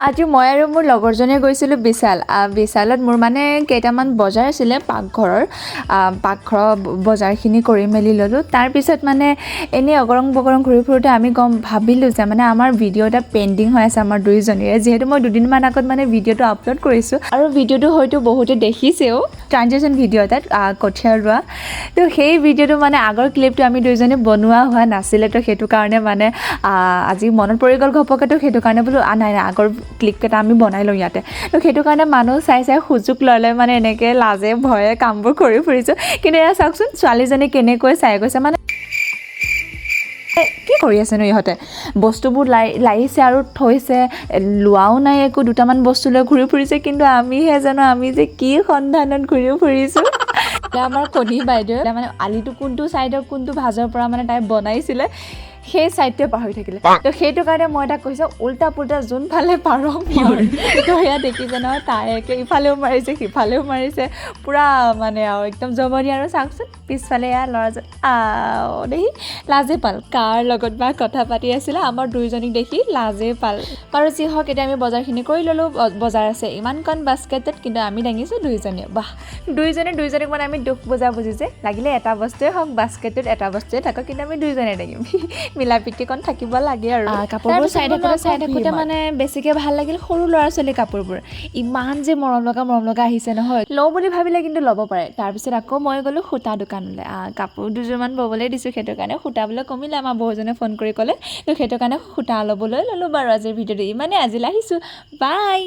আজি মই আৰু মোৰ লগৰজনীয়ে গৈছিলোঁ বিশালত মোৰ মানে কেইটামান বজাৰ আছিলে পাকঘৰৰ বজাৰখিনি কৰি মেলি ল'লোঁ। তাৰপিছত মানে এনেই অগৰং বগৰং ঘূৰি ফুৰোঁতে আমি ভাবিলোঁ যে মানে আমাৰ ভিডিঅ' এটা পেণ্ডিং হৈ আছে আমাৰ দুয়োজনীৰে, যিহেতু মই দুদিনমান আগত মানে ভিডিঅ'টো আপলোড কৰিছোঁ আৰু ভিডিঅ'টো হয়তো বহুতে দেখিছেও, ট্ৰানজেকশ্যন ভিডিঅ' এটাত কঠীয়া ৰোৱা। তো সেই ভিডিঅ'টো মানে আগৰ ক্লিপটো আমি দুয়োজনী বনোৱা হোৱা নাছিলে, তো সেইটো কাৰণে মানে আজি মনত পৰি গ'ল ঘপকতে, তো সেইটো কাৰণে বোলো নাই আগৰ ক্লিপকেইটা আমি বনাই লওঁ ইয়াতে। তো সেইটো কাৰণে মানুহ চাই সুযোগ ল'লে মানে এনেকৈ লাজে ভয়ে কামবোৰ কৰি ফুৰিছোঁ। কিন্তু এয়া চাওকচোন ছোৱালীজনী কেনেকৈ চাই গৈছে, মানে কি কৰি আছেনো ইহঁতে, বস্তুবোৰ লাৰিছে আৰু থৈছে, লোৱাও নাই একো, দুটামান বস্তু লৈ ঘূৰি ফুৰিছে। কিন্তু আমিহে জানো আমি যে কি সন্ধানত ঘূৰি ফুৰিছোঁ। আমাৰ কণী বাইদেউ মানে আলিটো কোনটো ছাইডৰ কোনটো ভাজৰ পৰা মানে তাই বনাইছিলে সেই ছাইডটোৱে পাহৰি থাকিলে। তো সেইটো কাৰণে মই তাক কৈছোঁ উল্টা পুল্টা যোনফালে পাৰ মাৰ। তো সেয়া দেখিছে নহয়, তাই একে ইফালেও মাৰিছে সিফালেও মাৰিছে, পূৰা মানে আৰু একদম জমনি। আৰু চাওকচোন পিছফালে এয়া ল'ৰাজন দেখি লাজে পাল, কাৰ লগত বা কথা পাতি আছিলে, আমাৰ দুয়োজনীক দেখি লাজে পাল। বাৰু যি হওক, এতিয়া আমি বজাৰখিনি কৰি ল'লোঁ। বজাৰ আছে ইমানকণ বাস্কেটত, কিন্তু আমি দাঙিছোঁ দুয়োজনীয়ে। বাহ, দুয়োজনীক মানে আমি দুখ বুজিছে, লাগিলে এটা বস্তুৱে হওক, বাস্কেটত এটা বস্তুৱে থাকক, কিন্তু আমি দুয়োজনে দাঙিম। মিলা প্ৰীতিকণ থাকিব লাগে আৰু। কাপোৰবোৰ চাই থাকোঁতে মানে বেছিকৈ ভাল লাগিল সৰু ল'ৰা ছোৱালীৰ কাপোৰবোৰ। ইমান যে মৰম লগা আহিছে নহয়, লওঁ বুলি ভাবিলে কিন্তু ল'ব পাৰে। তাৰপিছত আকৌ মই গ'লোঁ সূতা দোকানলৈ, কাপোৰ দুযোৰমান ব'বলৈ দিছোঁ, সেইটো কাৰণে সূতা বোলে কমিলে, আমাৰ বৌজনে ফোন কৰি ক'লে। তো সেইটো কাৰণে সূতা ল'বলৈ ল'লোঁ। বাৰু আজিৰ ভিডিঅ'টো ইমানেই, আজিলৈ আহিছোঁ, বাই।